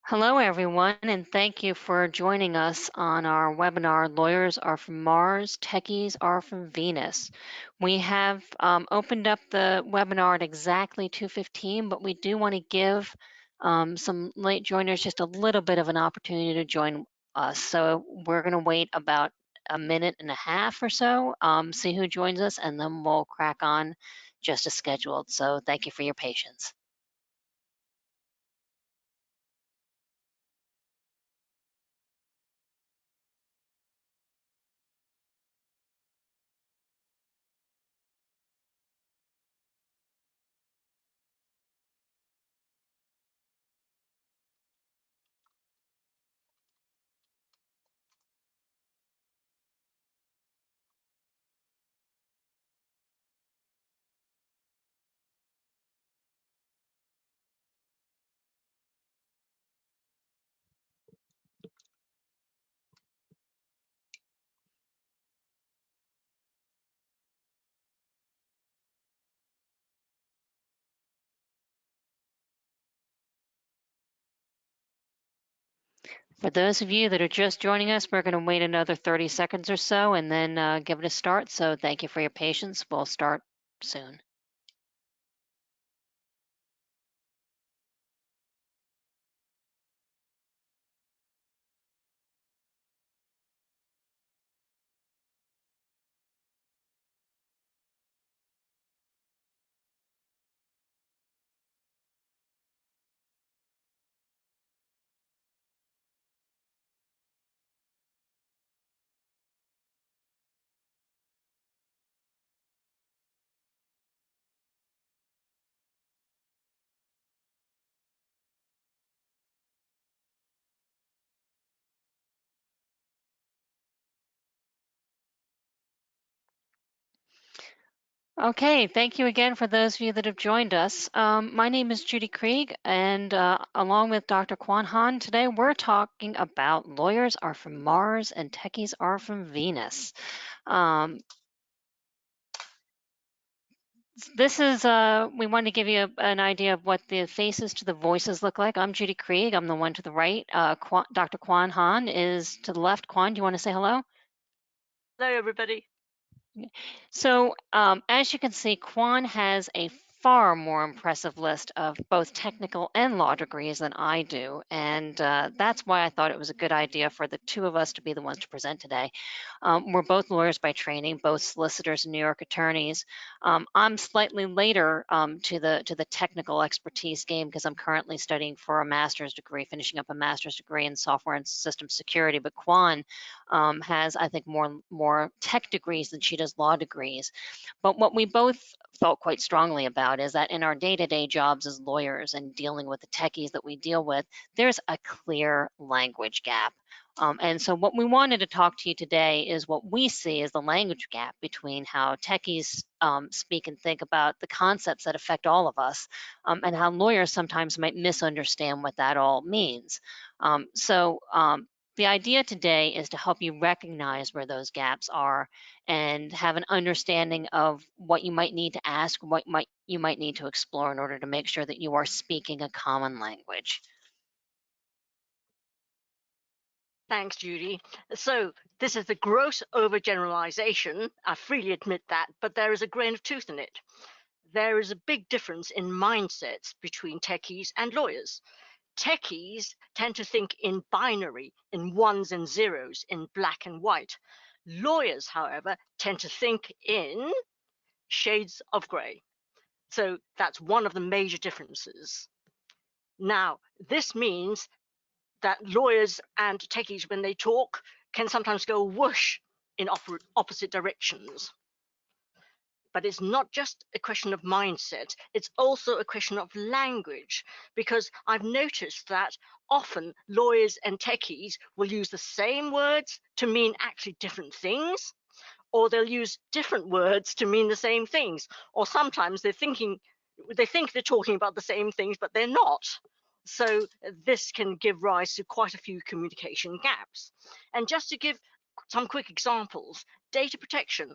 Hello, everyone, and thank you for joining us on our webinar, Lawyers Are from Mars, Techies Are from Venus. We have opened up the webinar at exactly 2:15, but we do want to give some late joiners just a little bit of an opportunity to join us. So we're going to wait about a minute and a half or so, see who joins us, and then we'll crack on just as scheduled. So thank you for your patience. For those of you that are just joining us, we're going to wait another 30 seconds or so and then give it a start. So thank you for your patience. We'll start soon. Okay, thank you again for those of you that have joined us. My name is Judy Krieg, and along with Dr. Kuan Hon, today we're talking about lawyers are from Mars and techies are from Venus. Um, this is, we want to give you an idea of what the faces to the voices look like. I'm Judy Krieg, I'm the one to the right. Dr. Kuan Hon is to the left. Kuan, do you want to say hello? Hello, everybody. So as you can see, Kuan has a far more impressive list of both technical and law degrees than I do. And that's why I thought it was a good idea for the two of us to be the ones to present today. We're both lawyers by training, both solicitors and New York attorneys. I'm slightly later to the technical expertise game because I'm currently studying for a master's degree, finishing up a master's degree in software and system security. But Kuan has, I think, more tech degrees than she does law degrees. But what we both felt quite strongly about is that in our day-to-day jobs as lawyers and dealing with the techies that we deal with, there's a clear language gap. And so what we wanted to talk to you today is what we see as the language gap between how techies speak and think about the concepts that affect all of us, and how lawyers sometimes might misunderstand what that all means. The idea today is to help you recognize where those gaps are and have an understanding of what you might need to ask, you might need to explore in order to make sure that you are speaking a common language. Thanks, Judy. So, this is the gross overgeneralization. I freely admit that, but there is a grain of truth in it. There is a big difference in mindsets between techies and lawyers. Techies tend to think in binary, in ones and zeros, in black and white. Lawyers, however, tend to think in shades of gray. So, that's one of the major differences. Now, this means that lawyers and techies, when they talk, can sometimes go whoosh in opposite directions. But it's not just a question of mindset, it's also a question of language, because I've noticed that often lawyers and techies will use the same words to mean actually different things, or they'll use different words to mean the same things, or sometimes they think they're talking about the same things, but they're not. So this can give rise to quite a few communication gaps. And just to give some quick examples, data protection.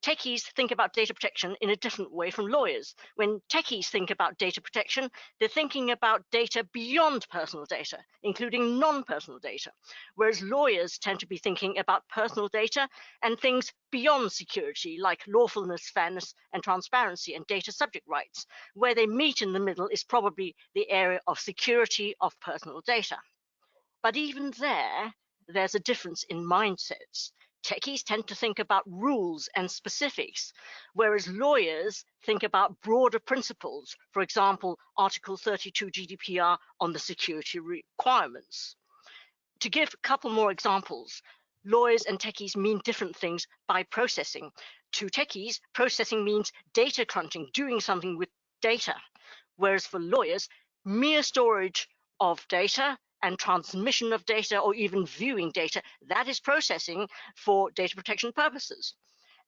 techies think about data protection in a different way from lawyers. When techies think about data protection, they're thinking about data beyond personal data, including non-personal data, whereas lawyers tend to be thinking about personal data and things beyond security, like lawfulness, fairness, and transparency, and data subject rights. Where they meet in the middle is probably the area of security of personal data. But even there's a difference in mindsets. Techies tend to think about rules and specifics, whereas lawyers think about broader principles, for example, Article 32 GDPR on the security requirements. To give a couple more examples, lawyers and techies mean different things by processing. To techies, processing means data crunching, doing something with data, whereas for lawyers, mere storage of data and transmission of data or even viewing data, that is processing for data protection purposes.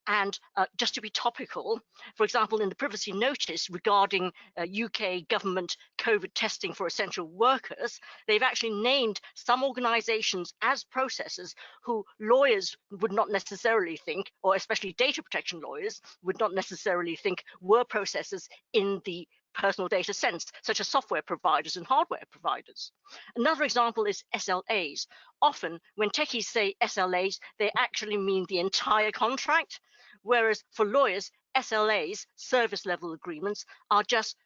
And just to be topical, for example, in the privacy notice regarding UK government COVID testing for essential workers, they've actually named some organizations as processors who lawyers would not necessarily think, or especially data protection lawyers would not necessarily think were processors in the personal data sense, such as software providers and hardware providers. Another example is SLAs. Often when techies say SLAs, they actually mean the entire contract, whereas for lawyers, SLAs, service level agreements, are just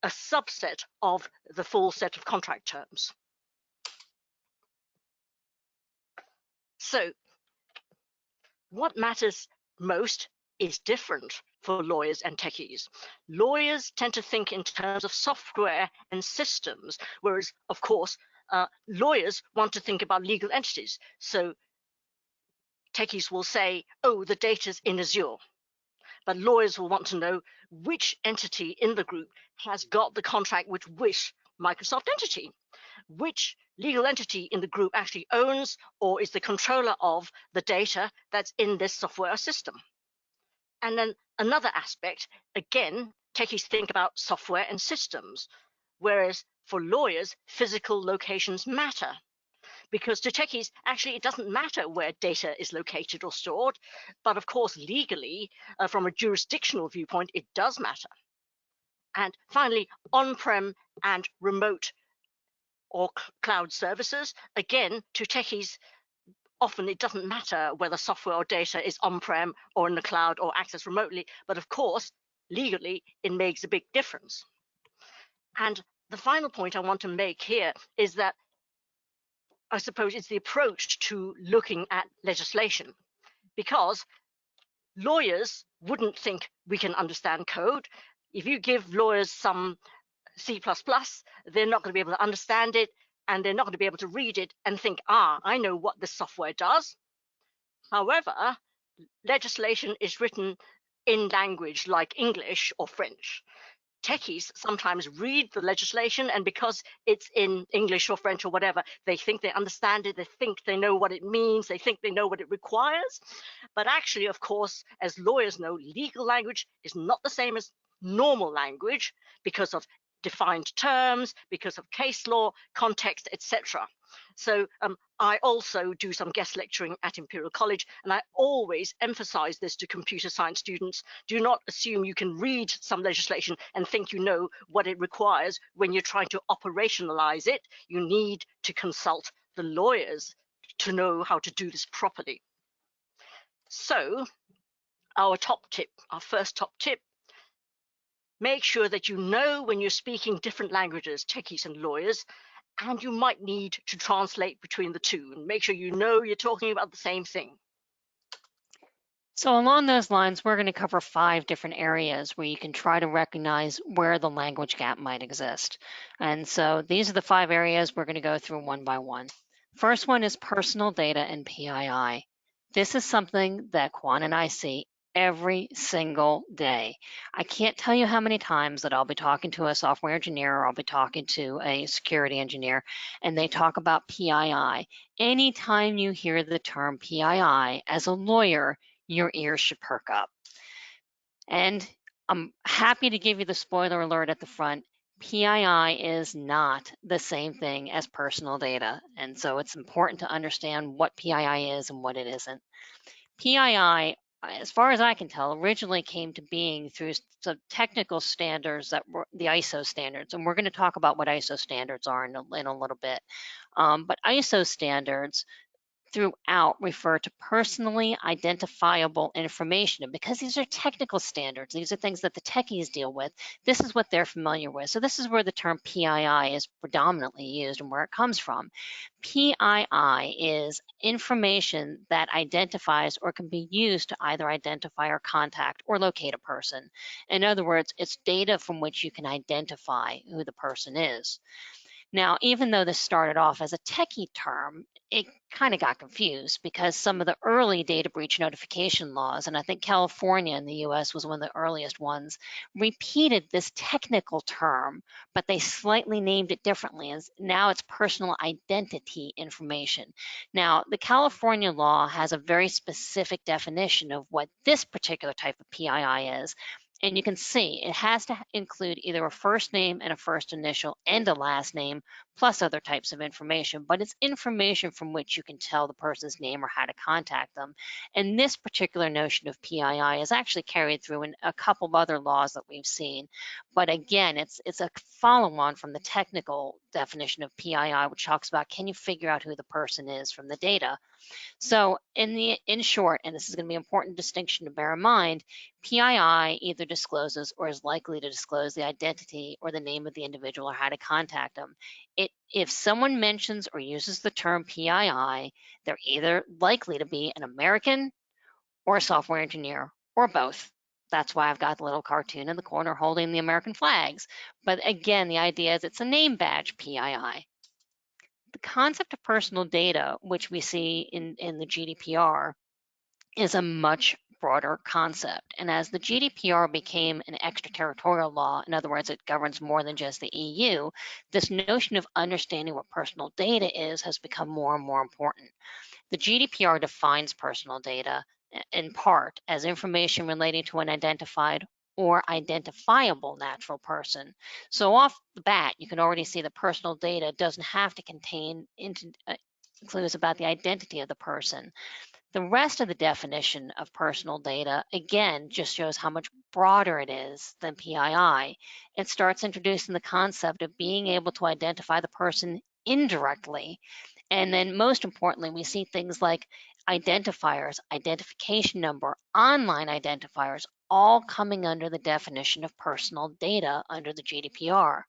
a subset of the full set of contract terms. So what matters most is different for lawyers and techies. Lawyers tend to think in terms of software and systems, whereas, of course, lawyers want to think about legal entities. So techies will say, oh, the data's in Azure. But lawyers will want to know which entity in the group has got the contract with which Microsoft entity, which legal entity in the group actually owns or is the controller of the data that's in this software system. And then another aspect, again, techies think about software and systems, whereas for lawyers, physical locations matter. Because to techies, actually, it doesn't matter where data is located or stored, but of course, legally, from a jurisdictional viewpoint, it does matter. And finally, on-prem and remote or cloud services, again, to techies, often it doesn't matter whether software or data is on-prem or in the cloud or accessed remotely, but of course, legally, it makes a big difference. And the final point I want to make here is that I suppose it's the approach to looking at legislation, because lawyers wouldn't think we can understand code. If you give lawyers some C++, they're not going to be able to understand it, and they're not going to be able to read it and think, I know what this software does. However, legislation is written in language like English or French. Techies sometimes read the legislation, and because it's in English or French or whatever, they think they understand it, they think they know what it means, they think they know what it requires. But actually, of course, as lawyers know, legal language is not the same as normal language because of defined terms, because of case law, context, etc. So I also do some guest lecturing at Imperial College, and I always emphasize this to computer science students. Do not assume you can read some legislation and think you know what it requires. When you're trying to operationalize it, you need to consult the lawyers to know how to do this properly. So our first top tip, make sure that you know when you're speaking different languages, techies and lawyers, and you might need to translate between the two, and make sure you know you're talking about the same thing. So along those lines, we're going to cover 5 different areas where you can try to recognize where the language gap might exist. And so these are the 5 areas we're going to go through one by one. First one is personal data and PII. This is something that Kuan and I see every single day. I can't tell you how many times that I'll be talking to a software engineer or I'll be talking to a security engineer, and they talk about PII. Anytime you hear the term PII as a lawyer, your ears should perk up. And I'm happy to give you the spoiler alert at the front. PII is not the same thing as personal data. And so it's important to understand what PII is and what it isn't. PII as far as I can tell, originally came to being through some technical standards that were the ISO standards, and we're going to talk about what ISO standards are in a little bit. But ISO standards throughout refer to personally identifiable information. And because these are technical standards, these are things that the techies deal with, this is what they're familiar with. So this is where the term PII is predominantly used and where it comes from. PII is information that identifies or can be used to either identify or contact or locate a person. In other words, it's data from which you can identify who the person is. Now, even though this started off as a techie term, it kind of got confused because some of the early data breach notification laws, and I think California in the US was one of the earliest ones, repeated this technical term, but they slightly named it differently as now it's personal identity information. Now, the California law has a very specific definition of what this particular type of PII is, and you can see it has to include either a first name and a first initial and a last name, plus other types of information, but it's information from which you can tell the person's name or how to contact them. And this particular notion of PII is actually carried through in a couple of other laws that we've seen. But again, it's a follow-on from the technical definition of PII, which talks about can you figure out who the person is from the data. So in short, and this is going to be an important distinction to bear in mind, PII either discloses or is likely to disclose the identity or the name of the individual or how to contact them. If someone mentions or uses the term PII, they're either likely to be an American or a software engineer or both. That's why I've got the little cartoon in the corner holding the American flags. But again, the idea is it's a name badge PII. The concept of personal data, which we see in the GDPR, is a much broader concept. And as the GDPR became an extraterritorial law, in other words, it governs more than just the EU, this notion of understanding what personal data is has become more and more important. The GDPR defines personal data in part as information relating to an identified or identifiable natural person. So off the bat, you can already see that personal data doesn't have to contain clues about the identity of the person. The rest of the definition of personal data, again, just shows how much broader it is than PII. It starts introducing the concept of being able to identify the person indirectly. And then most importantly, we see things like identifiers, identification number, online identifiers, all coming under the definition of personal data under the GDPR.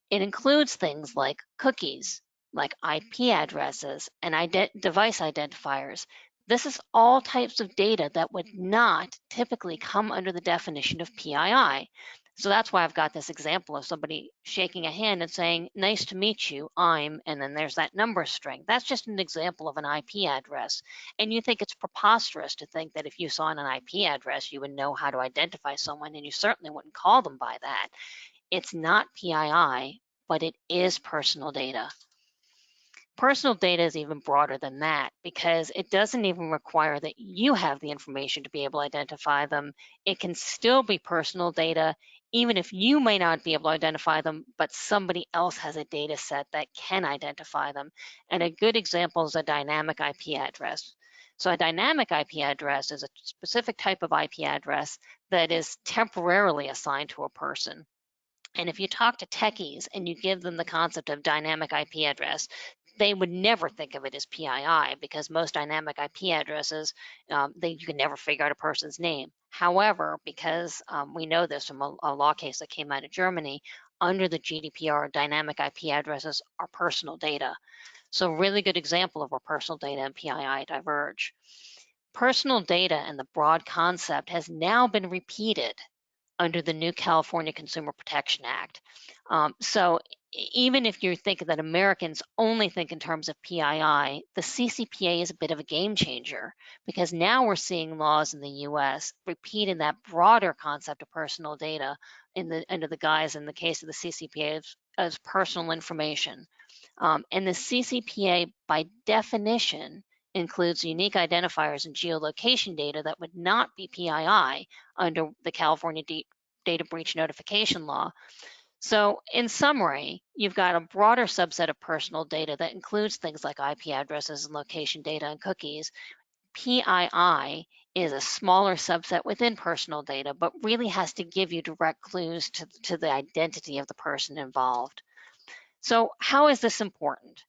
It includes things like cookies, like IP addresses, and device identifiers. This is all types of data that would not typically come under the definition of PII. So that's why I've got this example of somebody shaking a hand and saying, nice to meet you, I'm, and then there's that number string. That's just an example of an IP address. And you think it's preposterous to think that if you saw an IP address, you would know how to identify someone, and you certainly wouldn't call them by that. It's not PII, but it is personal data. Personal data is even broader than that because it doesn't even require that you have the information to be able to identify them. It can still be personal data, even if you may not be able to identify them, but somebody else has a data set that can identify them. And a good example is a dynamic IP address. So a dynamic IP address is a specific type of IP address that is temporarily assigned to a person. And if you talk to techies and you give them the concept of dynamic IP address, they would never think of it as PII because most dynamic IP addresses, you can never figure out a person's name. However, because we know this from a law case that came out of Germany, under the GDPR, dynamic IP addresses are personal data. So a really good example of where personal data and PII diverge. Personal data and the broad concept has now been repeated under the new California Consumer Protection Act. So even if you're thinking that Americans only think in terms of PII, the CCPA is a bit of a game changer because now we're seeing laws in the US repeating that broader concept of personal data under the guise, in the case of the CCPA, as personal information. And the CCPA, by definition, includes unique identifiers and geolocation data that would not be PII under the California data breach notification law. So in summary, you've got a broader subset of personal data that includes things like IP addresses and location data and cookies. PII is a smaller subset within personal data, but really has to give you direct clues to the identity of the person involved. So how is this important?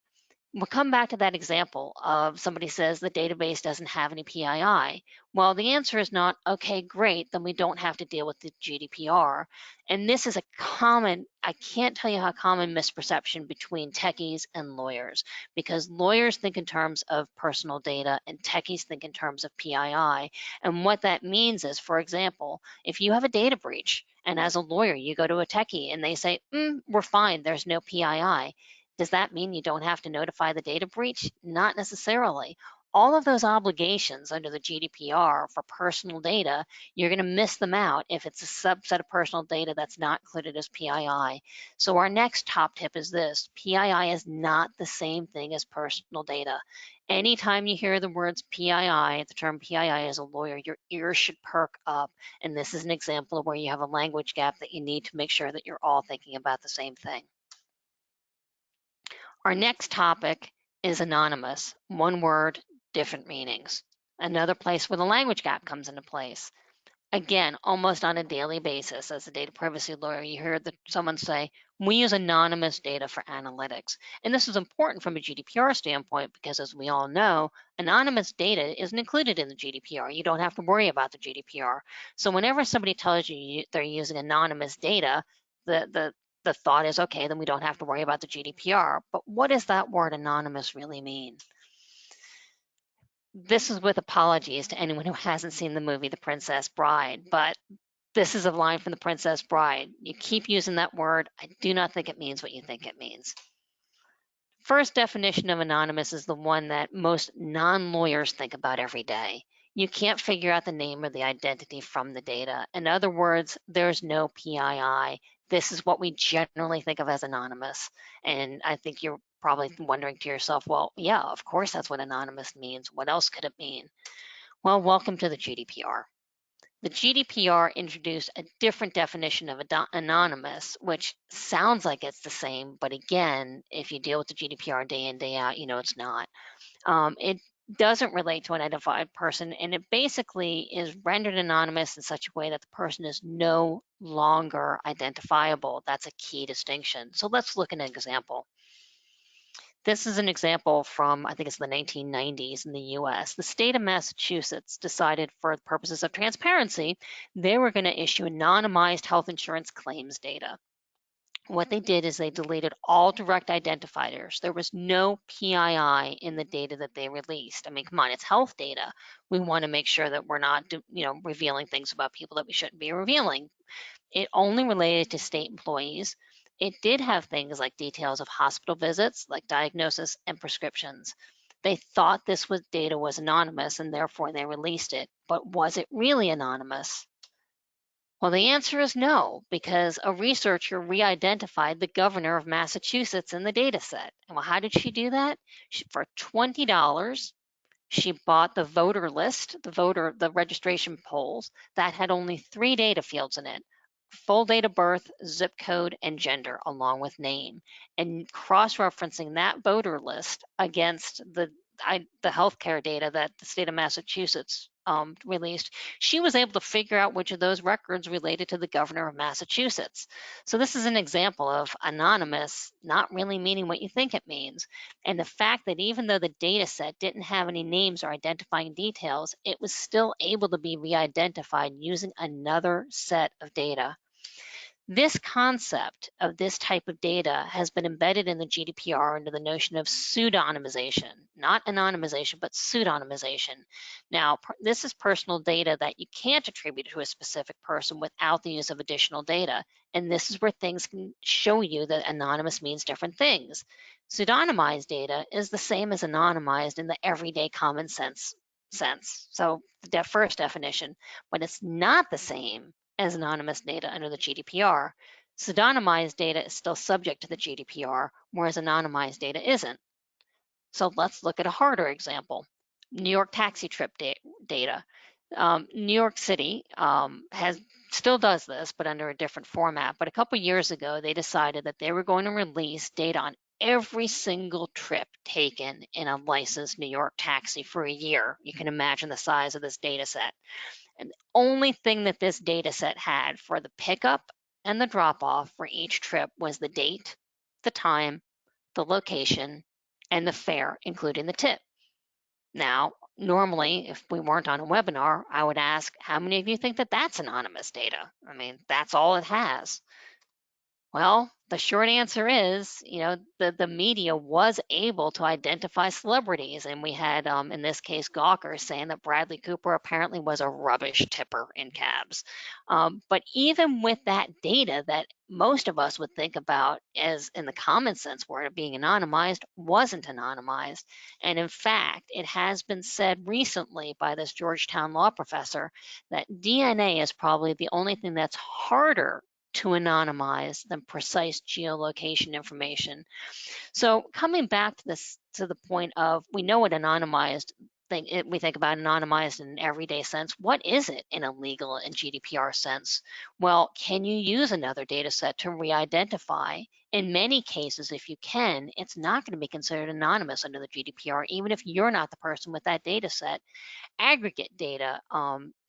We'll come back to that example of somebody says the database doesn't have any PII. Well, the answer is not, okay, great, then we don't have to deal with the GDPR. And this is a common, I can't tell you how common misperception between techies and lawyers, because lawyers think in terms of personal data and techies think in terms of PII. And what that means is, for example, if you have a data breach and as a lawyer, you go to a techie and they say, we're fine, there's no PII. Does that mean you don't have to notify the data breach? Not necessarily. All of those obligations under the GDPR for personal data, you're going to miss them out if it's a subset of personal data that's not included as PII. So our next top tip is this: PII is not the same thing as personal data. Anytime you hear the words PII, the term PII as a lawyer, your ears should perk up. And this is an example of where you have a language gap that you need to make sure that you're all thinking about the same thing. Our next topic is anonymous. One word, different meanings. Another place where the language gap comes into place. Again, almost on a daily basis, as a data privacy lawyer, you hear someone say, we use anonymous data for analytics. And this is important from a GDPR standpoint because, as we all know, anonymous data isn't included in the GDPR. You don't have to worry about the GDPR. So whenever somebody tells you they're using anonymous data, the thought is, okay, then we don't have to worry about the GDPR. But what does that word anonymous really mean? This is with apologies to anyone who hasn't seen the movie The Princess Bride, but this is a line from The Princess Bride. You keep using that word. I do not think it means what you think it means. First definition of anonymous is the one that most non-lawyers think about every day. You can't figure out the name or the identity from the data. In other words, there's no PII. This is what we generally think of as anonymous. And I think you're probably wondering to yourself, well, yeah, of course that's what anonymous means. What else could it mean? Well, welcome to the GDPR. The GDPR introduced a different definition of anonymous, which sounds like it's the same, but again, if you deal with the GDPR day in, day out, you know it's not. It doesn't relate to an identified person, and it basically is rendered anonymous in such a way that the person is no longer identifiable. That's a key distinction. So let's look at an example. This is an example from, I think it's the 1990s in the US. The state of Massachusetts decided, for the purposes of transparency, they were going to issue anonymized health insurance claims data. What they did is they deleted all direct identifiers. There was no PII in the data that they released. I mean, come on, it's health data. We want to make sure that we're not, revealing things about people that we shouldn't be revealing. It only related to state employees. It did have things like details of hospital visits, like diagnosis and prescriptions. They thought this data was anonymous and therefore they released it. But was it really anonymous? Well, the answer is no, because a researcher re-identified the governor of Massachusetts in the data set. Well, how did she do that? For $20, she bought the voter list, the registration polls that had only 3 data fields in it: full date of birth, zip code, and gender, along with name. And cross-referencing that voter list against the healthcare data that the state of Massachusetts released, she was able to figure out which of those records related to the governor of Massachusetts. So this is an example of anonymous not really meaning what you think it means. And the fact that even though the data set didn't have any names or identifying details, it was still able to be re-identified using another set of data. This concept of this type of data has been embedded in the GDPR under the notion of pseudonymization, not anonymization, but pseudonymization. Now, this is personal data that you can't attribute to a specific person without the use of additional data. And this is where things can show you that anonymous means different things. Pseudonymized data is the same as anonymized in the everyday common sense. So the first definition, but it's not the same as anonymous data under the GDPR. Pseudonymized data is still subject to the GDPR, whereas anonymized data isn't. So let's look at a harder example. New York taxi trip data. New York City still does this, but under a different format. But a couple years ago, they decided that they were going to release data on every single trip taken in a licensed New York taxi for a year. You can imagine the size of this data set. And the only thing that this data set had for the pickup and the drop off for each trip was the date, the time, the location, and the fare, including the tip. Now, normally, if we weren't on a webinar, I would ask, how many of you think that that's anonymous data? I mean, that's all it has. Well, the short answer is, the media was able to identify celebrities, and we had, in this case, Gawker saying that Bradley Cooper apparently was a rubbish tipper in cabs. But even with that data that most of us would think about as in the common sense word of being anonymized, wasn't anonymized. And in fact, it has been said recently by this Georgetown law professor that DNA is probably the only thing that's harder to anonymize than precise geolocation information. So coming back to this, to the point of, we know what anonymized we think about anonymized in an everyday sense. What is it in a legal and GDPR sense? Well, can you use another data set to re-identify? In many cases, if you can, it's not going to be considered anonymous under the GDPR, even if you're not the person with that data set. Aggregate data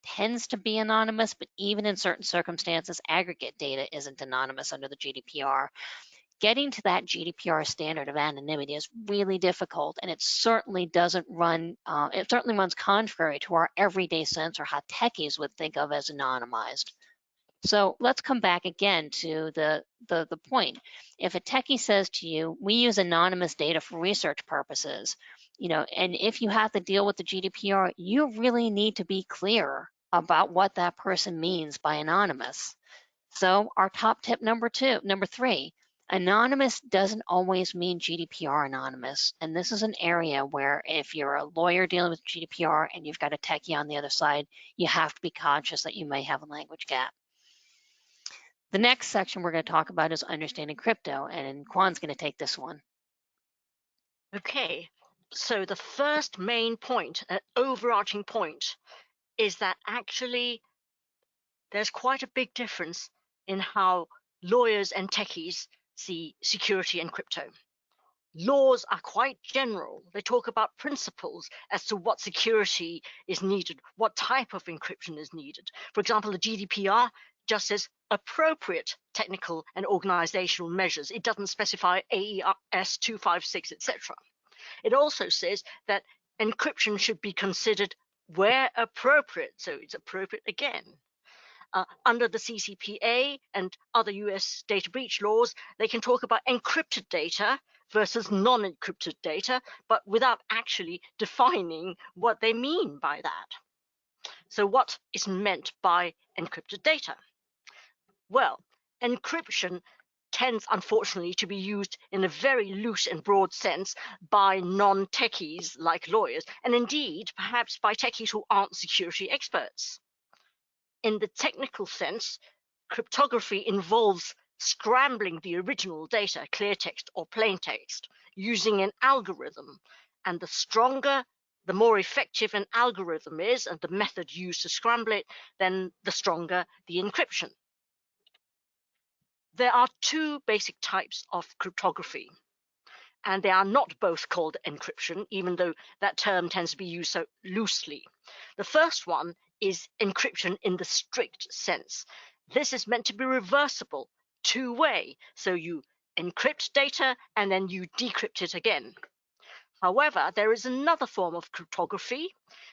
tends to be anonymous, but even in certain circumstances, aggregate data isn't anonymous under the GDPR. Getting to that GDPR standard of anonymity is really difficult, and it certainly runs contrary to our everyday sense or how techies would think of as anonymized. So let's come back again to the point. If a techie says to you, we use anonymous data for research purposes, and if you have to deal with the GDPR, you really need to be clear about what that person means by anonymous. So our top tip number 3, anonymous doesn't always mean GDPR anonymous. And this is an area where if you're a lawyer dealing with GDPR and you've got a techie on the other side, you have to be conscious that you may have a language gap. The next section we're going to talk about is understanding crypto, and Kuan's going to take this one. Okay, so the first main point, an overarching point, is that actually there's quite a big difference in how lawyers and techies see security and crypto. Laws are quite general. They talk about principles as to what security is needed, what type of encryption is needed. For example, the GDPR just says appropriate technical and organizational measures. It doesn't specify AES 256, etc. It also says that encryption should be considered where appropriate, so it's appropriate again. Under the CCPA and other US data breach laws, they can talk about encrypted data versus non-encrypted data, but without actually defining what they mean by that. So what is meant by encrypted data? Well, encryption tends, unfortunately, to be used in a very loose and broad sense by non-techies like lawyers, and indeed, perhaps by techies who aren't security experts. In the technical sense, cryptography involves scrambling the original data, clear text or plain text, using an algorithm. And the stronger, the more effective an algorithm is and the method used to scramble it, then the stronger the encryption. There are two basic types of cryptography, and they are not both called encryption, even though that term tends to be used so loosely. The first one is encryption in the strict sense. This is meant to be reversible, two-way, so you encrypt data and then you decrypt it again. However, there is another form of cryptography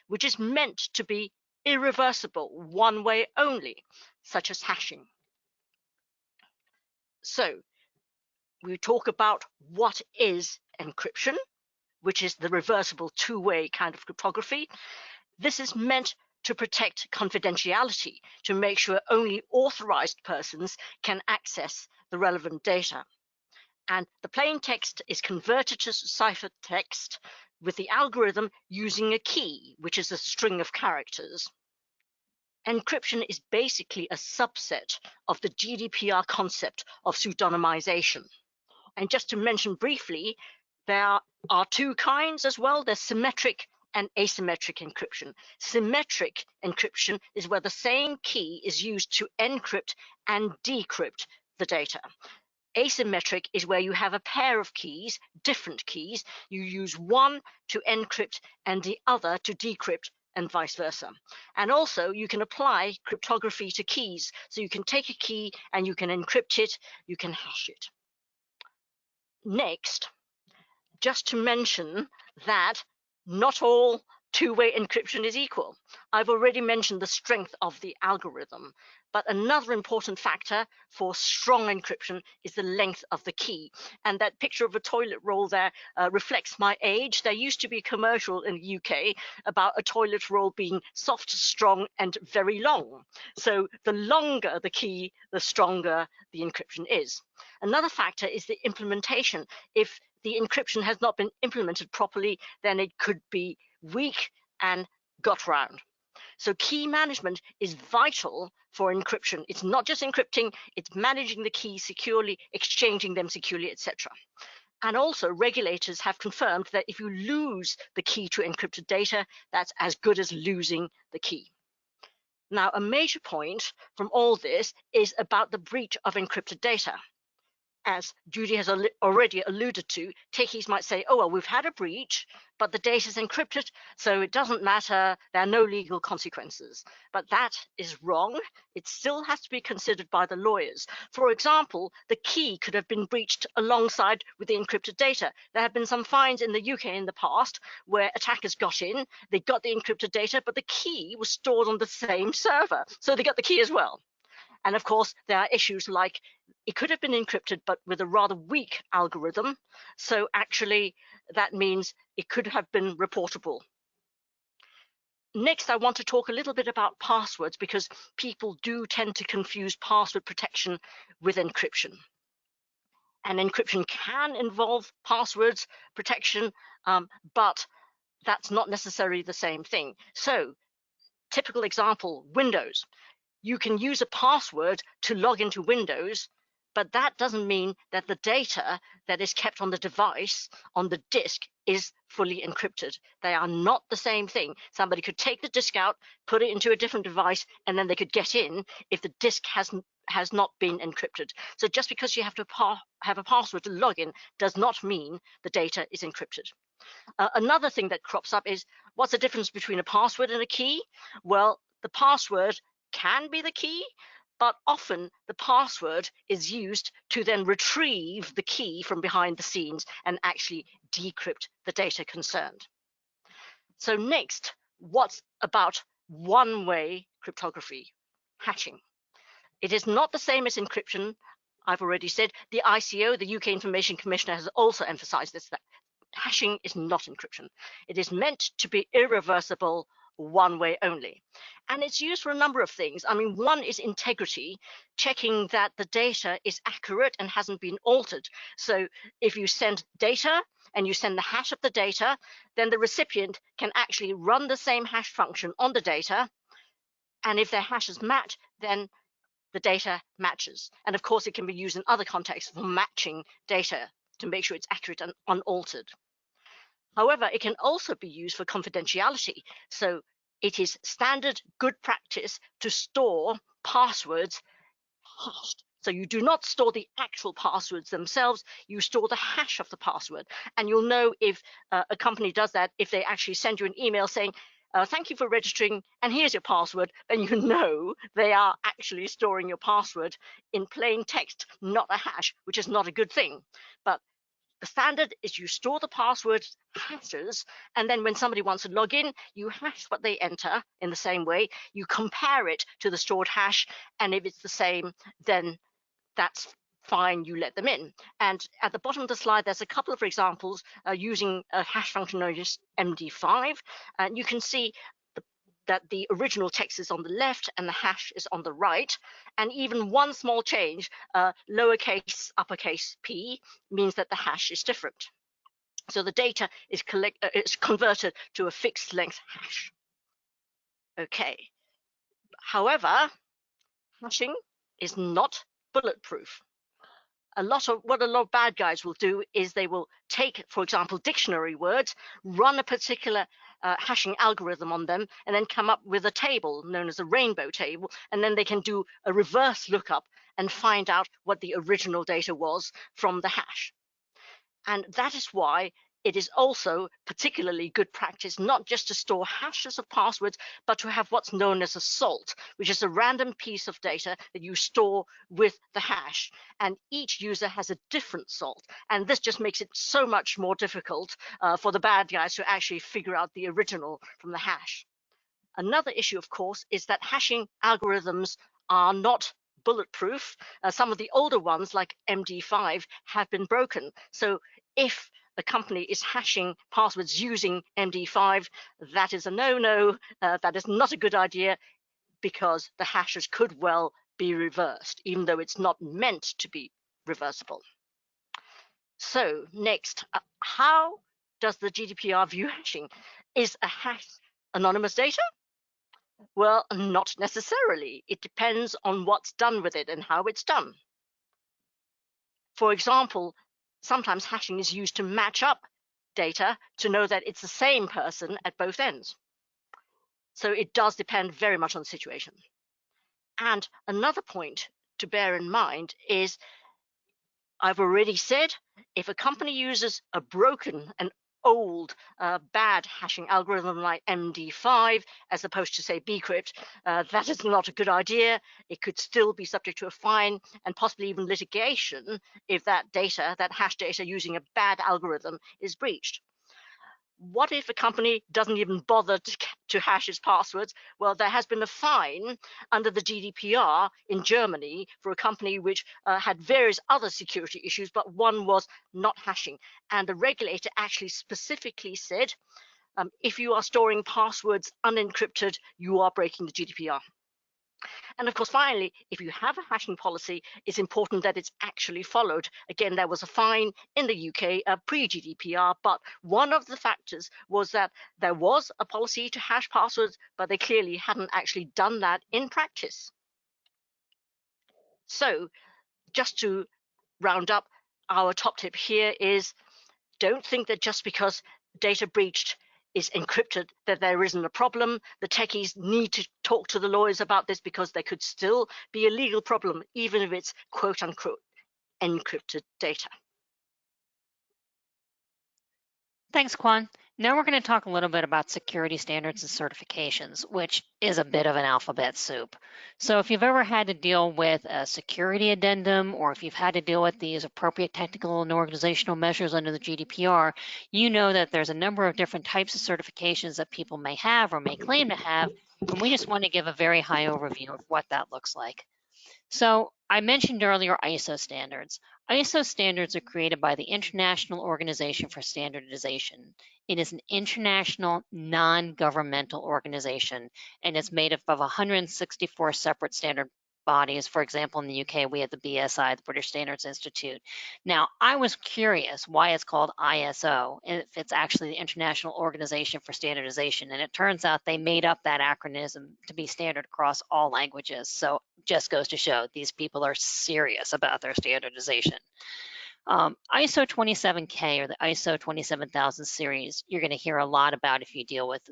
which is meant to be irreversible, one way only, such as hashing. So we talk about what is encryption, which is the reversible two-way kind of cryptography. This is meant to protect confidentiality, to make sure only authorized persons can access the relevant data. And the plain text is converted to ciphertext with the algorithm using a key, which is a string of characters. Encryption is basically a subset of the GDPR concept of pseudonymization. And just to mention briefly, there are two kinds as well. There's symmetric and asymmetric encryption. Symmetric encryption is where the same key is used to encrypt and decrypt the data. Asymmetric is where you have a pair of keys, different keys. You use one to encrypt and the other to decrypt, and vice versa. And also you can apply cryptography to keys. So you can take a key and you can encrypt it, you can hash it. Next, just to mention that not all two-way encryption is equal. I've already mentioned the strength of the algorithm, but another important factor for strong encryption is the length of the key. And that picture of a toilet roll there reflects my age. There used to be a commercial in the UK about a toilet roll being soft, strong, and very long. So the longer the key, the stronger the encryption is. Another factor is the implementation. If the encryption has not been implemented properly, then it could be weak and got round. So key management is vital for encryption. It's not just encrypting, it's managing the keys securely, exchanging them securely, etc. And also regulators have confirmed that if you lose the key to encrypted data, that's as good as losing the key. Now, a major point from all this is about the breach of encrypted data. As Judy has already alluded to, techies might say, oh, well, we've had a breach, but the data is encrypted, so it doesn't matter, there are no legal consequences. But that is wrong. It still has to be considered by the lawyers. For example, the key could have been breached alongside with the encrypted data. There have been some fines in the UK in the past where attackers got in, they got the encrypted data, but the key was stored on the same server, so they got the key as well. And of course, there are issues like it could have been encrypted, but with a rather weak algorithm. So actually, that means it could have been reportable. Next, I want to talk a little bit about passwords because people do tend to confuse password protection with encryption. And encryption can involve passwords protection, but that's not necessarily the same thing. So, typical example, Windows. You can use a password to log into Windows, but that doesn't mean that the data that is kept on the device, on the disk, is fully encrypted. They are not the same thing. Somebody could take the disk out, put it into a different device, and then they could get in if the disk has not been encrypted. So just because you have to have a password to log in does not mean the data is encrypted. Another thing that crops up is, what's the difference between a password and a key? Well, the password can be the key, but often the password is used to then retrieve the key from behind the scenes and actually decrypt the data concerned. So next, what's about one-way cryptography? Hashing. It is not the same as encryption. I've already said the ICO, the UK Information Commissioner, has also emphasized this, that hashing is not encryption. It is meant to be irreversible, one way only. And it's used for a number of things. I mean, one is integrity, checking that the data is accurate and hasn't been altered. So if you send data and you send the hash of the data, then the recipient can actually run the same hash function on the data. And if their hashes match, then the data matches. And of course, it can be used in other contexts for matching data to make sure it's accurate and unaltered. However, it can also be used for confidentiality. So it is standard good practice to store passwords hashed. So you do not store the actual passwords themselves, you store the hash of the password. And you'll know if a company does that, if they actually send you an email saying, thank you for registering, and here's your password, then you know they are actually storing your password in plain text, not a hash, which is not a good thing. But the standard is you store the password hashes, and then when somebody wants to log in, you hash what they enter in the same way. You compare it to the stored hash, and if it's the same, then that's fine, you let them in. And at the bottom of the slide, there's a couple of examples using a hash function known as MD5. And you can see that the original text is on the left and the hash is on the right. And even one small change, lowercase, uppercase p, means that the hash is different. So the data is converted to a fixed length hash. Okay. However, hashing is not bulletproof. What a lot of bad guys will do is they will take, for example, dictionary words, run a particular hashing algorithm on them and then come up with a table known as a rainbow table, and then they can do a reverse lookup and find out what the original data was from the hash. And that is why it is also particularly good practice not just to store hashes of passwords, but to have what's known as a salt, which is a random piece of data that you store with the hash. And each user has a different salt. And this just makes it so much more difficult for the bad guys to actually figure out the original from the hash. Another issue, of course, is that hashing algorithms are not bulletproof. Some of the older ones, like MD5, have been broken. So if a company is hashing passwords using MD5, that is a no-no. That is not a good idea, because the hashes could well be reversed, even though it's not meant to be reversible. So next, how does the GDPR view hashing? Is a hash anonymous data? Well, not necessarily. It depends on what's done with it and how it's done. For example, sometimes hashing is used to match up data to know that it's the same person at both ends. So it does depend very much on the situation. And another point to bear in mind is, I've already said, if a company uses a broken and old bad hashing algorithm like MD5 as opposed to, say, bcrypt, that is not a good idea. It could still be subject to a fine and possibly even litigation if that data, that hash data using a bad algorithm, is breached. What if a company doesn't even bother to hash its passwords? Well, there has been a fine under the GDPR in Germany for a company which had various other security issues, but one was not hashing. And the regulator actually specifically said, if you are storing passwords unencrypted, you are breaking the GDPR. And of course, finally, if you have a hashing policy, it's important that it's actually followed. Again, there was a fine in the UK pre-GDPR, but one of the factors was that there was a policy to hash passwords, but they clearly hadn't actually done that in practice. So just to round up, our top tip here is, don't think that just because data breached is encrypted that there isn't a problem. The techies need to talk to the lawyers about this, because there could still be a legal problem even if it's quote unquote encrypted data. Thanks, Kuan. Now we're going to talk a little bit about security standards and certifications, which is a bit of an alphabet soup. So if you've ever had to deal with a security addendum, or if you've had to deal with these appropriate technical and organizational measures under the GDPR, you know that there's a number of different types of certifications that people may have or may claim to have, and we just want to give a very high overview of what that looks like. So I mentioned earlier ISO standards. ISO standards are created by the International Organization for Standardization. It is an international non-governmental organization, and it's made up of 164 separate standard bodies. For example, in the UK, we have the BSI, the British Standards Institute. Now, I was curious why it's called ISO, and if it's actually the International Organization for Standardization, and it turns out they made up that acronym to be standard across all languages. So just goes to show these people are serious about their standardization. ISO 27K, or the ISO 27000 series, you're going to hear a lot about if you deal with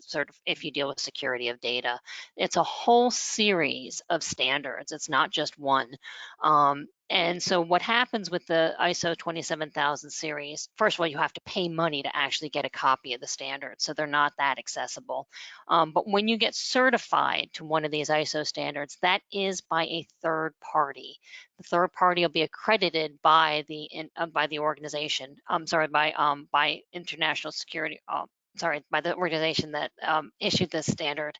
security of data. It's a whole series of standards. It's not just one. And so what happens with the ISO 27000 series, first of all, you have to pay money to actually get a copy of the standard, so they're not that accessible. But when you get certified to one of these ISO standards, that is by a third party. The third party will be accredited by the organization. By international security. By the organization that issued this standard.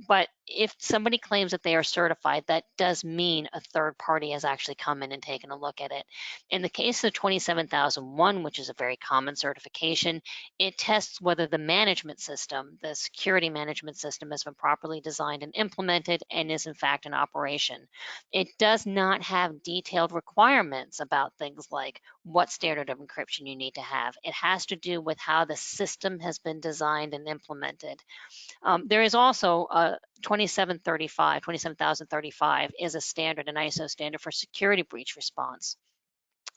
But if somebody claims that they are certified, that does mean a third party has actually come in and taken a look at it. In the case of 27001, which is a very common certification, it tests whether the management system, the security management system, has been properly designed and implemented and is in fact in operation. It does not have detailed requirements about things like what standard of encryption you need to have. It has to do with how the system has been designed and implemented. There is also a 27035 is a standard, an ISO standard for security breach response.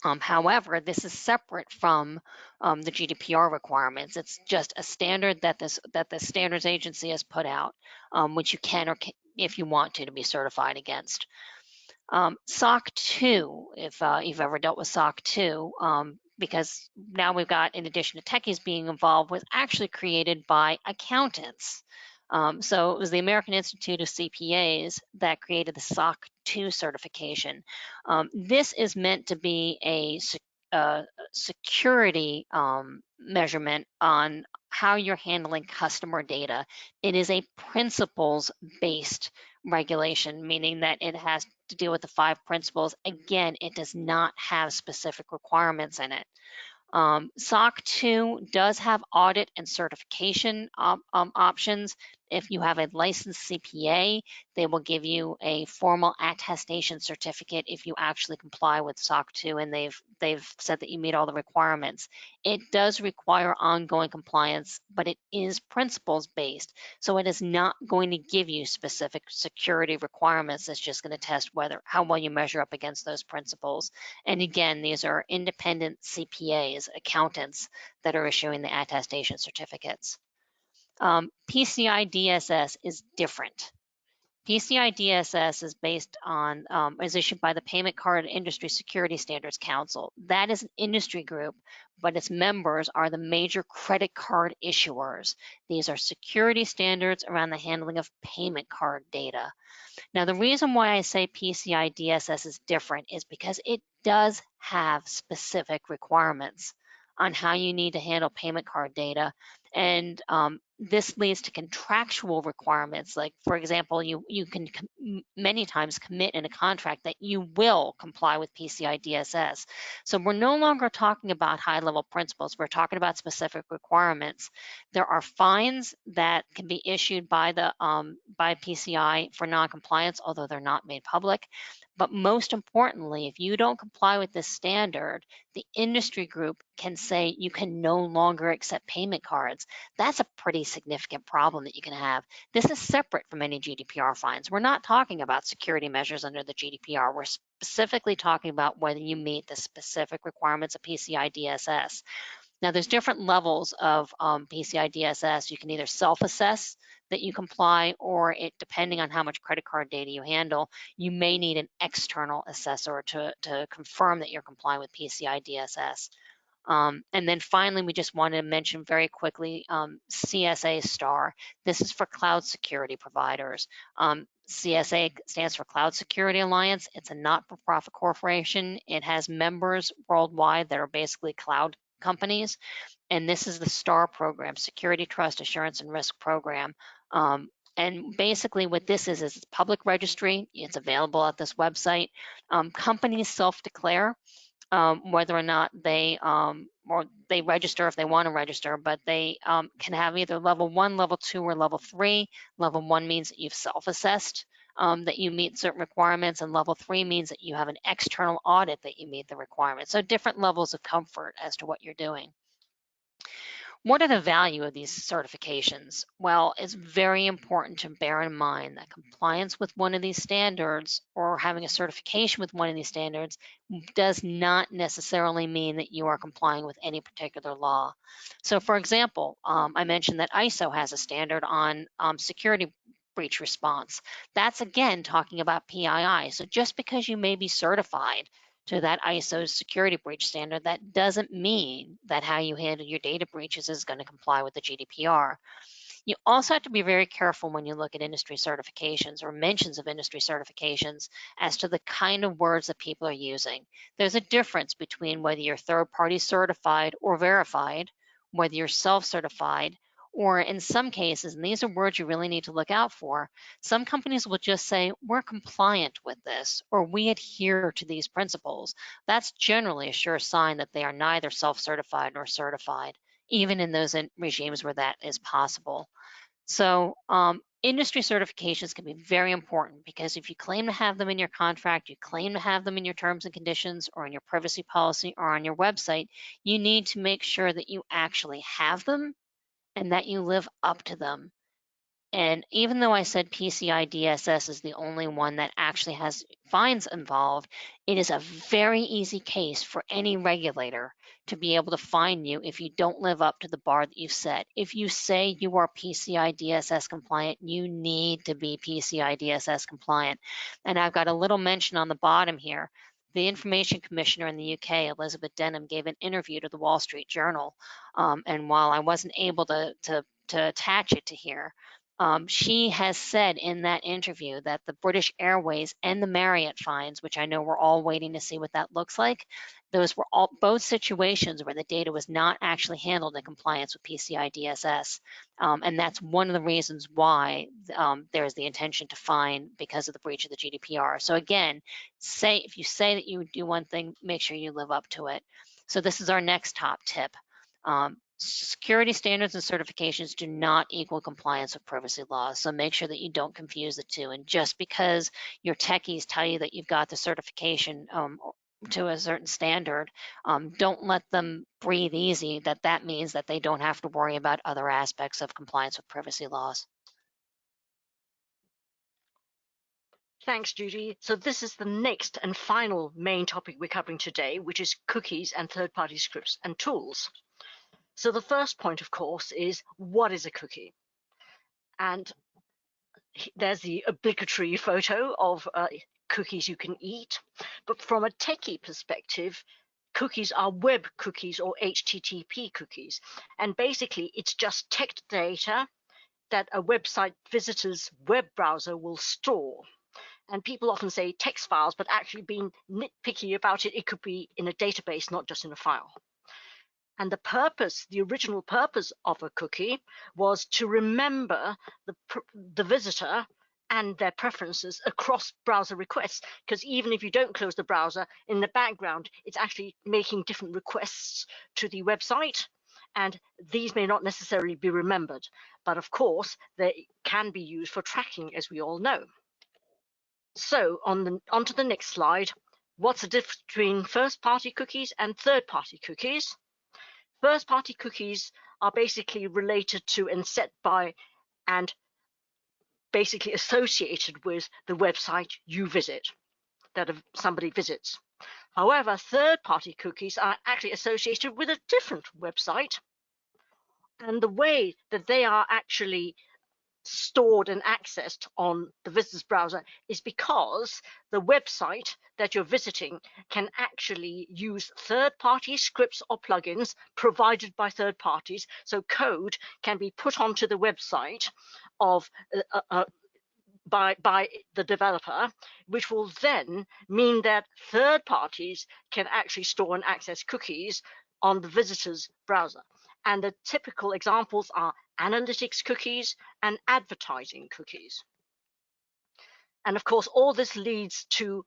However, this is separate from the GDPR requirements. It's just a standard that the standards agency has put out, which you can if you want to be certified against. SOC 2, if you've ever dealt with SOC 2, because now we've got, in addition to techies being involved, was actually created by accountants. So it was the American Institute of CPAs that created the SOC 2 certification. This is meant to be a security measurement on how you're handling customer data. It is a principles-based regulation, meaning that it has to deal with the 5 principles. Again, it does not have specific requirements in it. SOC 2 does have audit and certification options. If you have a licensed CPA, they will give you a formal attestation certificate if you actually comply with SOC 2 and they've said that you meet all the requirements. It does require ongoing compliance, but it is principles based, so it is not going to give you specific security requirements. It's just going to test how well you measure up against those principles. And again, these are independent CPAs, accountants, that are issuing the attestation certificates. PCI DSS is different. PCI DSS is is issued by the Payment Card Industry Security Standards Council. That is an industry group, but its members are the major credit card issuers. These are security standards around the handling of payment card data. Now, the reason why I say PCI DSS is different is because it does have specific requirements on how you need to handle payment card data. And this leads to contractual requirements. Like, for example, you can many times commit in a contract that you will comply with PCI DSS. So we're no longer talking about high-level principles. We're talking about specific requirements. There are fines that can be issued by PCI for non-compliance, although they're not made public. But most importantly, if you don't comply with this standard, the industry group can say you can no longer accept payment cards. That's a pretty significant problem that you can have. This is separate from any GDPR fines. We're not talking about security measures under the GDPR. We're specifically talking about whether you meet the specific requirements of PCI DSS. Now, there's different levels of PCI DSS. You can either self-assess that you comply, or depending on how much credit card data you handle, you may need an external assessor to confirm that you're complying with PCI DSS. And then finally, we just wanted to mention very quickly CSA STAR. This is for cloud security providers. CSA stands for Cloud Security Alliance. It's a not-for-profit corporation. It has members worldwide that are basically cloud companies. And this is the STAR program, Security, Trust, Assurance, and Risk Program. And basically what this is it's public registry. It's available at this website. Companies self-declare whether or not they register if they want to register, but they can have either level 1, level 2, or level 3. Level 1 means that you've self-assessed that you meet certain requirements, and level 3 means that you have an external audit that you meet the requirements. So different levels of comfort as to what you're doing. What are the value of these certifications? Well, it's very important to bear in mind that compliance with one of these standards or having a certification with one of these standards does not necessarily mean that you are complying with any particular law. So for example, I mentioned that ISO has a standard on security breach response. That's again talking about PII. So just because you may be certified to that ISO security breach standard, that doesn't mean that how you handle your data breaches is going to comply with the GDPR. You also have to be very careful when you look at industry certifications or mentions of industry certifications as to the kind of words that people are using. There's a difference between whether you're third-party certified or verified, whether you're self-certified, or in some cases, and these are words you really need to look out for, some companies will just say, we're compliant with this, or we adhere to these principles. That's generally a sure sign that they are neither self-certified nor certified, even in those regimes where that is possible. So industry certifications can be very important because if you claim to have them in your contract, you claim to have them in your terms and conditions or in your privacy policy or on your website, you need to make sure that you actually have them and that you live up to them. And even though I said PCI DSS is the only one that actually has fines involved, it is a very easy case for any regulator to be able to fine you if you don't live up to the bar that you've set. If you say you are PCI DSS compliant, you need to be PCI DSS compliant. And I've got a little mention on the bottom here. The Information Commissioner in the UK, Elizabeth Denham, gave an interview to the Wall Street Journal. And while I wasn't able to attach it to here, she has said in that interview that the British Airways and the Marriott fines, which I know we're all waiting to see what that looks like, those were all both situations where the data was not actually handled in compliance with PCI DSS. And that's one of the reasons why there's the intention to fine because of the breach of the GDPR. So again, if you say that you would do one thing, make sure you live up to it. So this is our next top tip. Security standards and certifications do not equal compliance with privacy laws, so make sure that you don't confuse the two. And just because your techies tell you that you've got the certification to a certain standard, don't let them breathe easy that means that they don't have to worry about other aspects of compliance with privacy laws. Thanks, Judy. So this is the next and final main topic we're covering today, which is cookies and third-party scripts and tools. So the first point, of course, is what is a cookie? And there's the obligatory photo of cookies you can eat. But from a techie perspective, cookies are web cookies or HTTP cookies. And basically, it's just text data that a website visitor's web browser will store. And people often say text files, but actually being nitpicky about it, it could be in a database, not just in a file. And the original purpose of a cookie was to remember the visitor and their preferences across browser requests. Because even if you don't close the browser, in the background, it's actually making different requests to the website. And these may not necessarily be remembered. But of course, they can be used for tracking, as we all know. So on to the next slide. What's the difference between first-party cookies and third-party cookies? First-party cookies are basically related to and set by and basically associated with the website you visit, that somebody visits. However, third-party cookies are actually associated with a different website, and the way that they are actually stored and accessed on the visitor's browser is because the website that you're visiting can actually use third-party scripts or plugins provided by third parties. So code can be put onto the website of by the developer, which will then mean that third parties can actually store and access cookies on the visitor's browser. And the typical examples are analytics cookies and advertising cookies. And of course, all this leads to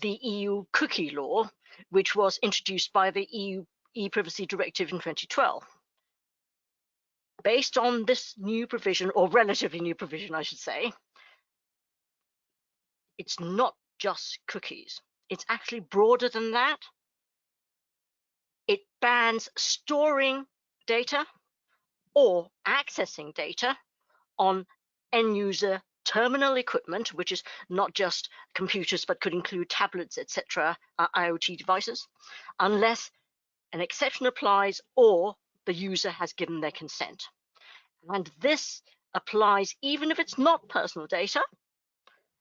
the EU cookie law, which was introduced by the EU e-privacy directive in 2012. Based on this new provision, or relatively new provision, I should say, it's not just cookies. It's actually broader than that. It bans storing data or accessing data on end user terminal equipment, which is not just computers, but could include tablets, etc., IoT devices, unless an exception applies or the user has given their consent. And this applies even if it's not personal data,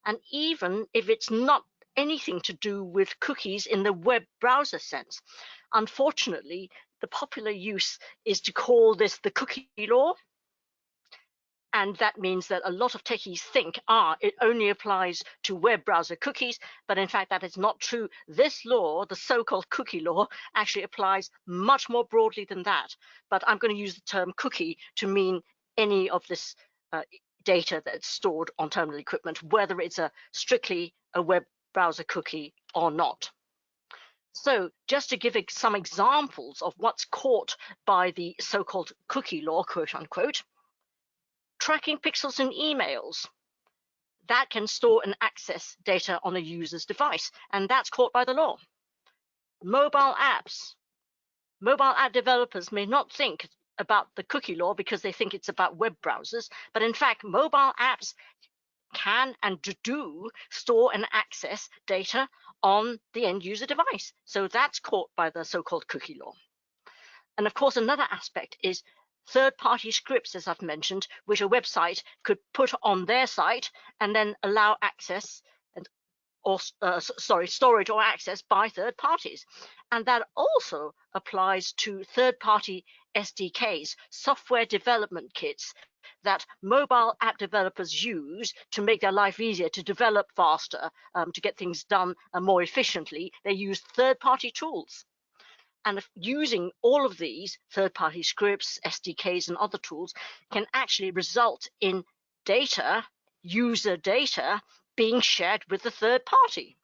and even if it's not anything to do with cookies in the web browser sense. Unfortunately, the popular use is to call this the cookie law. And that means that a lot of techies think, it only applies to web browser cookies, but in fact, that is not true. This law, the so-called cookie law, actually applies much more broadly than that. But I'm going to use the term cookie to mean any of this data that's stored on terminal equipment, whether it's strictly a web browser cookie or not. So just to give some examples of what's caught by the so-called cookie law, quote unquote, tracking pixels in emails, that can store and access data on a user's device, and that's caught by the law. Mobile apps. Mobile app developers may not think about the cookie law because they think it's about web browsers, but in fact, mobile apps can and do store and access data on the end user device. So that's caught by the so-called cookie law. And of course, another aspect is third-party scripts, as I've mentioned, which a website could put on their site and then allow access or storage or access by third parties. And that also applies to third-party SDKs, software development kits that mobile app developers use to make their life easier, to develop faster, to get things done more efficiently. They use third-party tools. And using all of these third-party scripts, SDKs, and other tools can actually result in data, user data, being shared with the third party.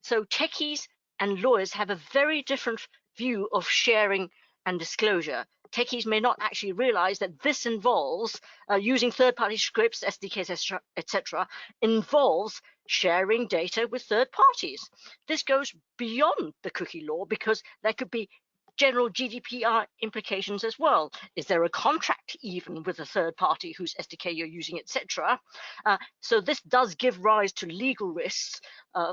So techies and lawyers have a very different view of sharing and disclosure. Techies may not actually realize that this involves using third-party scripts, SDKs, etc., involves sharing data with third parties. This goes beyond the cookie law because there could be general GDPR implications as well. Is there a contract even with a third party whose SDK you're using, etc.? So this does give rise to legal risks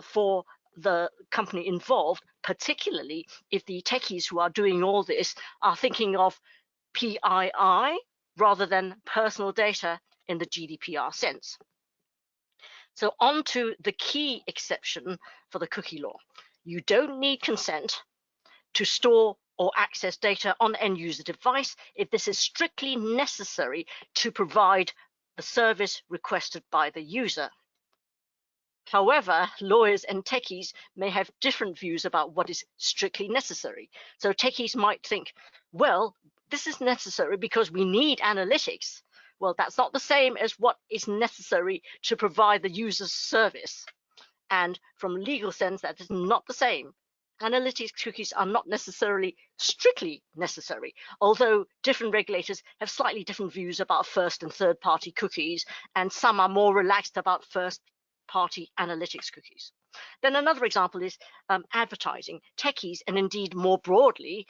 for the company involved, particularly if the techies who are doing all this are thinking of PII rather than personal data in the GDPR sense. So on to the key exception for the cookie law. You don't need consent to store or access data on end user device if this is strictly necessary to provide the service requested by the user. However, lawyers and techies may have different views about what is strictly necessary. So techies might think, well, this is necessary because we need analytics. Well, that's not the same as what is necessary to provide the user's service. And from a legal sense, that is not the same. Analytics cookies are not necessarily strictly necessary, although different regulators have slightly different views about first and third party cookies, and some are more relaxed about first party analytics cookies. Then another example is advertising. Techies, and indeed more broadly,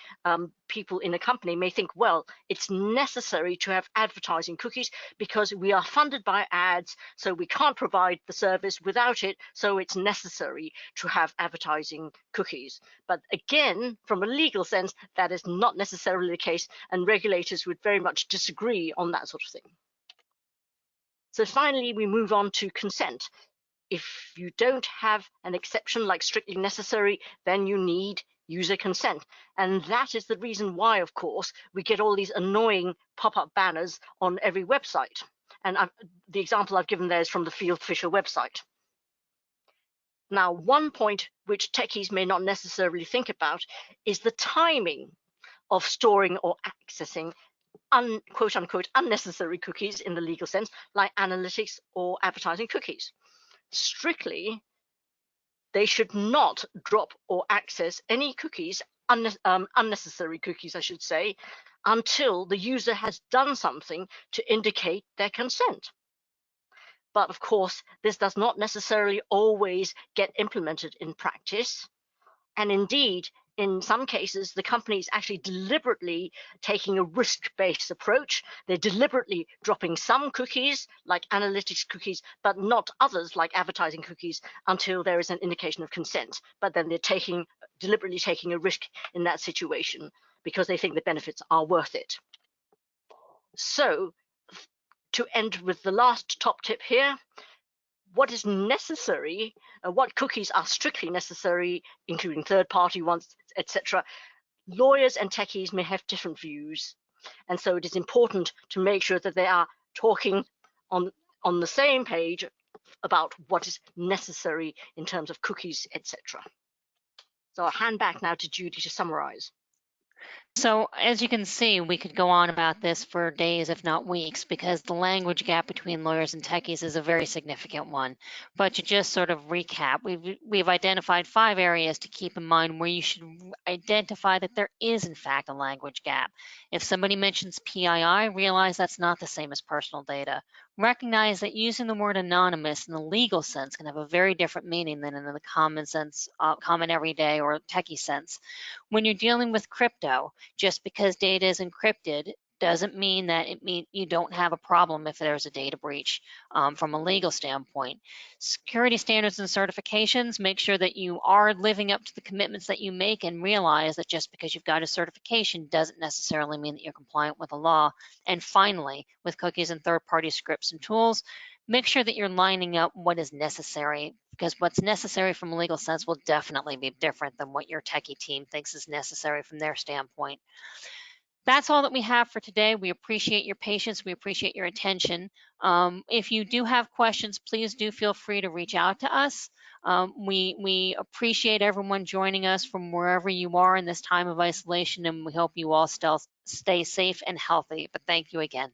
people in a company may think, well, it's necessary to have advertising cookies because we are funded by ads, so we can't provide the service without it, so it's necessary to have advertising cookies. But again, from a legal sense, that is not necessarily the case, and regulators would very much disagree on that sort of thing. So finally, we move on to consent. If you don't have an exception like strictly necessary, then you need user consent. And that is the reason why, of course, we get all these annoying pop-up banners on every website. And the example I've given there is from the Field Fisher website. Now, one point which techies may not necessarily think about is the timing of storing or accessing quote unquote unnecessary cookies in the legal sense, like analytics or advertising cookies. Strictly, they should not drop or access any cookies, unnecessary cookies, I should say, until the user has done something to indicate their consent. But of course, this does not necessarily always get implemented in practice. And indeed, in some cases, the company is actually deliberately taking a risk-based approach. They're deliberately dropping some cookies, like analytics cookies, but not others, like advertising cookies, until there is an indication of consent. But then they're deliberately taking a risk in that situation because they think the benefits are worth it. So, to end with the last top tip here, what is necessary, what cookies are strictly necessary, including third-party ones, etc. Lawyers and techies may have different views, and so it is important to make sure that they are talking on the same page about what is necessary in terms of cookies, etc. So I'll hand back now to Judy to summarize. So as you can see, we could go on about this for days, if not weeks, because the language gap between lawyers and techies is a very significant one. But to just sort of recap, we've identified 5 areas to keep in mind where you should identify that there is, in fact, a language gap. If somebody mentions PII, realize that's not the same as personal data. Recognize that using the word anonymous in the legal sense can have a very different meaning than in the common sense, common everyday or techie sense. When you're dealing with crypto, just because data is encrypted doesn't mean that you don't have a problem if there's a data breach from a legal standpoint. Security standards and certifications, make sure that you are living up to the commitments that you make, and realize that just because you've got a certification doesn't necessarily mean that you're compliant with the law. And finally, with cookies and third-party scripts and tools, make sure that you're lining up what is necessary, because what's necessary from a legal sense will definitely be different than what your techie team thinks is necessary from their standpoint. That's all that we have for today. We appreciate your patience. We appreciate your attention. If you do have questions, please do feel free to reach out to us. We appreciate everyone joining us from wherever you are in this time of isolation, and we hope you all still stay safe and healthy. But thank you again.